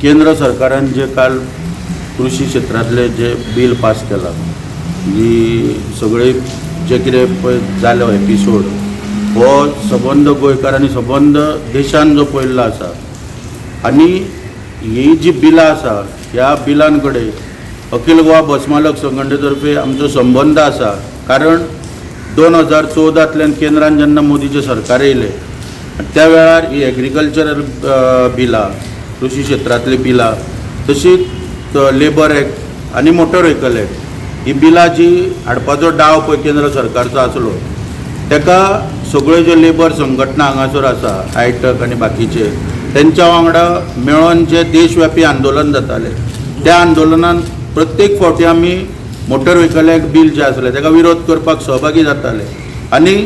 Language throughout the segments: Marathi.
केंद्र सरकारान जे काल कृषी क्षेत्रातले जे बिल पास केला, जी सगळे जे कितें पळय जालो एपिसोड हो सबंद गोंयकार आनी सबंद देशान जो पळयल्लो आसा, आनी ही जी बिलां आसा ह्या बिलां कडेन अखिल गोवा बस मालक संघटनेतर्फे आमचो संबंद आसा. कारण 2014तल्यान केंद्रान जेन्ना मोदीचे सरकार येयले त्या वेळार ही एग्रीकल्चरल बिलां, कृषी क्षेत्रातली बिलां, तशीच लेबर एक्ट आनी मोटर व्हेकल एक्ट ही बिलां जी हाडपाचो डाव पळय केंद्र सरकारचो आसलो, ताका सगळ्यो ज्यो लेबर संघटना हांगासर आसा, आयटक आनी बाकीचे, तेंच्या वांगडा मेळोन जे देशव्यापी आंदोलन जाताले, त्या आंदोलनान प्रत्येक फावटी आमी मोटर व्हेकल एक्ट बिल जे आसले ताका विरोध करपाक सहभागी जाताले. आनी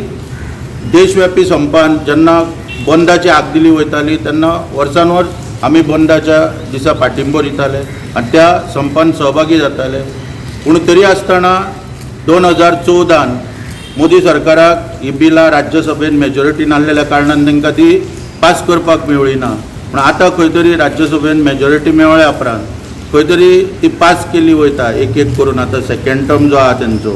देशव्यापी संपान जेन्ना बंदाची हाक दिली वयताली तेन्ना वर्सान वर्स आमी बंदाच्या दिसा पाठिंबो दिताले आनी त्या संपान सहभागी जाताले. पूण तरी आसतना 2014 मोदी सरकाराक ही बिलां राज्यसभेन मेजॉरिटीन आसलेल्या कारणान तांकां ती पास करपाक मेळ्ळी ना. पूण आतां खंय तरी राज्यसभेन मेजॉरिटी मेळ्ळ्या उपरांत खंय तरी ती पास केली वयता, एक एक करून. आतां सेकंड टर्म जो आहा तेंचो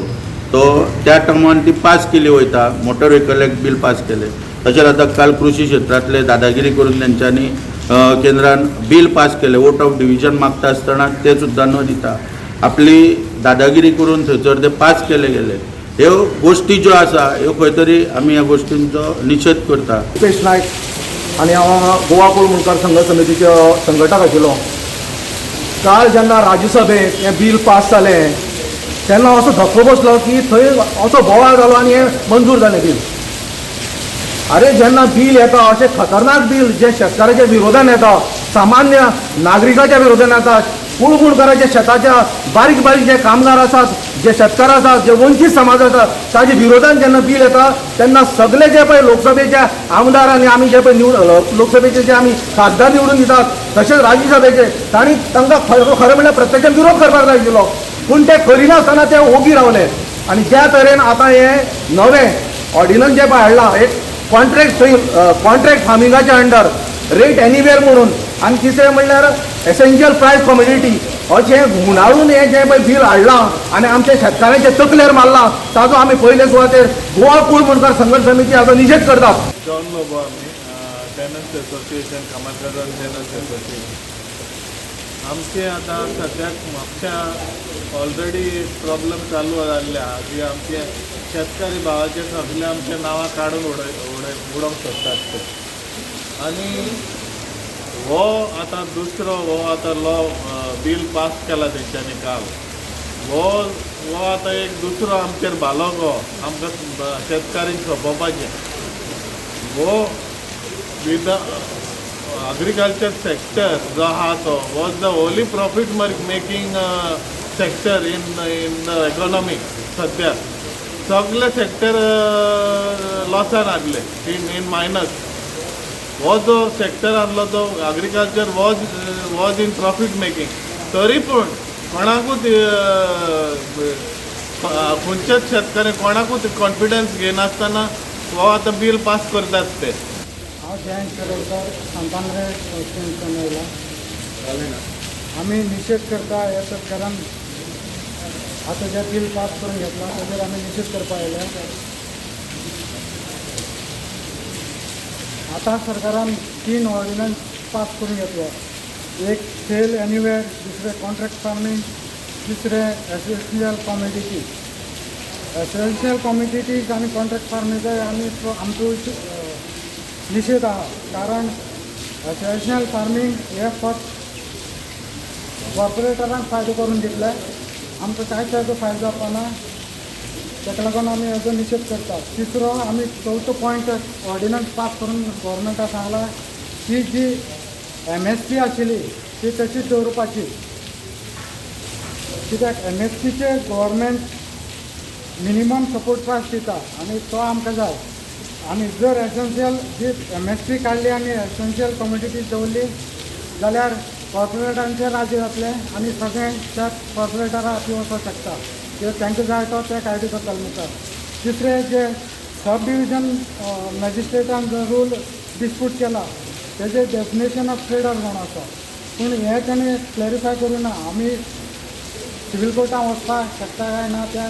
तो त्या टर्मान ती पास केली वयता. Motor vehicle act bill pass केले. तशेंच आतां काल कृषी क्षेत्रातले दादागिरी करून तेंच्यांनी केंद्रान बिल पास केले. वोट ऑफ डिविजन मागता आसतना ते सुद्दां न दिता आपली दादागिरी करून थंयसर ते पास केले गेले. ह्यो गोश्टी ज्यो आसा ह्यो खंय तरी आमी ह्या गोश्टींचो निशेध करता. रुपेश नायक आनी हांव गोवा कोळ मुणकार संघ समितीचो संघटक आशिल्लो. काल जेन्ना राज्यसभेत हें बील पास जालें तेन्ना असो धक्को बसलो की थंय असो बोवाळ जालो आनी हें मंजूर जालें बील. अरे जेन्ना बील येता अशें खतरनाक बील जे शेतकाराच्या विरोधान येता, सामान्य नागरिकाच्या विरोधान येता, कुळमुणकाराच्या शेताच्या बारीक बारीक जे कामगार आसात, जे शेतकार आसात, जे वंचीत समाज आसा, ताच्या विरोधान जेन्ना बील येता तेन्ना सगळे जे पळय लोकसभेचे आमदार आनी आमी जे पळय लोकसभेचे जे आमी खासदार निवडून दितात, तशेंच राज्यसभेचे तांकां खरें म्हणल्यार प्रत्यक्षान विरोध करपाक जाय आशिल्लो. पूण ते करिनासतना ते ओगी रावले. आनी ज्या तरेन आतां हें नवें ऑर्डिनन्स जे पळय हाडला, एक कॉन्ट्रॅक्ट फार्मिंगाच्या अंडर रेट एनीवेअर म्हणून, आनी तिसरें म्हणल्यार एसेन्शियल प्रायस कमोडिटी अशें गुणाळून हें जें पळय बील हाडलां आनी आमच्या शेतकारांचे तकलेर मारलां, ताचो आमी पयले सुवातेर गोवा कूळ मुणकार संघर्श समिती हाचो निशेध करतात. जॉन लोबो आमी टेनन्स एसोसिएशन, कामारकर टेनन्स एसोसिएशन. आमचे आतां सद्याक म्हापश्या ऑलरेडी प्रॉब्लम चालू जाल्ले आहा की आमचे शेतकारी भावाचे सगळे आमचे नांवां काडून उडोवंक सोदतात ते. आनी हो आतां दुसरो हो आतां लॉ बील पास केला तेंच्यांनी काल. हो आतां एक दुसरो आमचेर भालो गो आमकां शेतकारींक सोंपोवपाचें. हो विथ agriculture sector जो आहा तो was the only profit making sector in the economy. सद्या सगळे सेक्टर लॉसान आसले, इन मायनस. हो जो सेक्टर आसलो तो agriculture was in profit making. तरी पूण कोणाकूच खंयचेच शेतकरी कोणाकूच कॉन्फिडन्स घेनासतना हो आतां बील पास करतात ते. हांव जयंत केरळकर, सांतांद्रे कॉन्स्टिट्युन्सीन येयला. आमी निशेध करता हे सरकारान आतां जे बील पास करून घेतला ताचेर आमी निशेध करपा येयले. आतां सरकारान 3 ऑर्डिनन्स पास करून घेतलो. एक सेल एनीवेअर, दुसरें कॉन्ट्रॅक्ट फार्मींग, तिसरें एसेन्शियल कॉमोडिटी. एसेन्शियल कॉमोडिटीज आनी कॉन्ट्रॅक्ट फार्मिंगाक आमी आमचो निशेध आहा. कारण एसेन्शियल फार्मींग हे फक्त कॉर्पोरेटरांक फायदो करून दितले, आमकां कांयच हेजो फायदो जावपा ना. ताका लागून आमी हेजो निशेध करतात. तिसरो आमी चवथो पॉयंट ऑर्डिनन्स पास करून गव्हर्मेंटाक सांगला की जी MSP आशिल्ली ती तशीच दवरपाची. कित्याक MSPचे गव्हर्मेंट मिनिमम सपोर्ट प्रायस दिता आनी तो आमकां जाय. आनी जर एसेन्शियल जी MSP काडली आनी एसेन्शियल कॉमोडिटीज दवरली जाल्यार कॉर्पोरेटांचे राज्य जातले आनी सगळे त्या कॉर्पोरेटरा हाती वचूंक शकता. कित्याक तांकां जाय तो ते कायदे करताले मुखार. तिसरें जे सब डिविजन मॅजिस्ट्रेटान जो रूल डिस्प्यूट केला तेजे डेफिनेशन ऑफ ट्रेडर म्हणून आसा. पूण हे ताणें क्लॅरिफाय करूं ना आमी सिवील कोर्टान वचपाक शकता काय ना त्या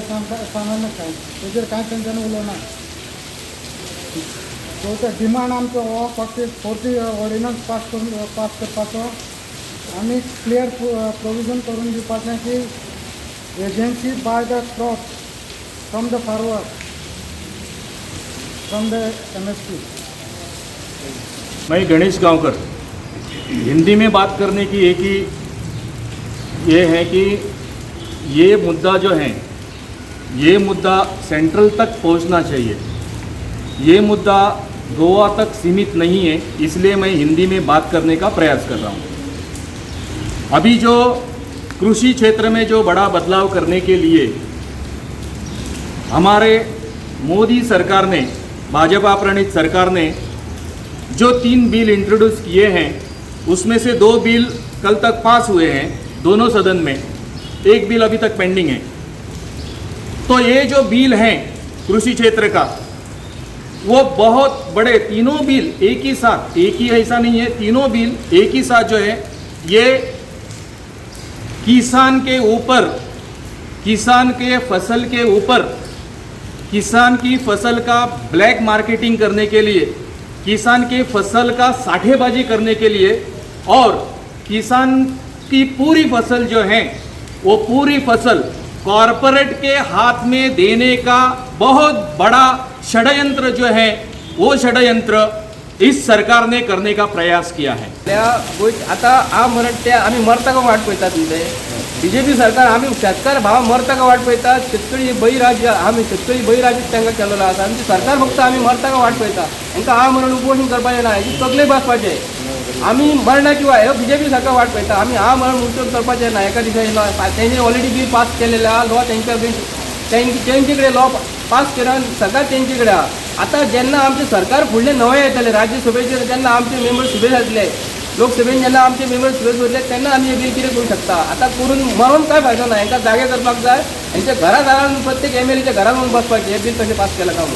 सांगना काय तेजेर कांय तेंच्यांनी उलोवना. सो तो डिमांड आमचो हो फक्त 40 ऑर्डिनन्स पास करपाचो आनी क्लियर प्रोविजन करून दिवपाचें की agency by the crop from the farmer from the MSP. मैं गणेश गांवकर, हिंदी में बात करने की एक ही ये है कि ये मुद्दा जो है ये मुद्दा सेंट्रल तक पहुंचना चाहिए. ये मुद्दा गोवा तक सीमित नहीं है, इसलिए मैं हिंदी में बात करने का प्रयास कर रहा हूँ. अभी जो कृषि क्षेत्र में जो बड़ा बदलाव करने के लिए हमारे मोदी सरकार ने, भाजपा प्रणीत सरकार ने जो 3 बिल इंट्रोड्यूस किए हैं उसमें से 2 बिल कल तक पास हुए हैं दोनों सदन में, 1 बिल अभी तक पेंडिंग है. तो ये जो बिल हैं कृषि क्षेत्र का वो बहुत बड़े, तीनों बिल एक ही साथ, एक ही ऐसा नहीं है, तीनों बिल एक ही साथ जो है ये किसान के ऊपर, किसान के फसल के ऊपर, किसान की फसल का ब्लैक मार्केटिंग करने के लिए, किसान के फसल का साठेबाजी करने के लिए और किसान की पूरी फसल जो है वो पूरी फसल कॉरपोरेट के हाथ में देने का बहुत बड़ा षड्यंत्र जो है वो षड्यंत्र इस सरकार ने करने का प्रयास किया है. आता हांव म्हणत ते आमी मरता का वाट पळयतात न्ही ते BJP सरकार आमी शेतकार भाव मरता का वाट पळयतात. शेतकरी बळीराज्य आमी शेतकरी बळीराज्य तांकां केलेलो आसा आनी सरकार फक्त आमी मरता का वाट पळयता. तांकां हांव म्हणून उपोषण करपाचें ना, हेची तकले बसपाचें. आमी मरना किंवा हे BJP सरकार वाट पळयता. आमी हांव म्हणून उपोषण करपाचें ना. एका दिसा तेंचे ऑलरेडी बिल पास केलेलें आहा, लॉ तेंच्या तेंचे कडेन लॉ पास केला, सरकार तेंचे कडेन आहा. आतां जेन्ना आमचें सरकार फुडलें नवें येतलें राज्यसभेचेर, जेन्ना आमचे मेंबर सुबेज जातले, लोकसभेन जेन्ना आमचे मेंबर सुबेज वतले तेन्ना आमी हे बिल कितें करूंक शकता. आतां करून मरून काय फायदो ना. हांकां जागे करपाक जाय, हेंच्या घरा दारान प्रत्येक MLAच्या घरान बसपाचें. हे बिल तशें पास केलां काय म्हणून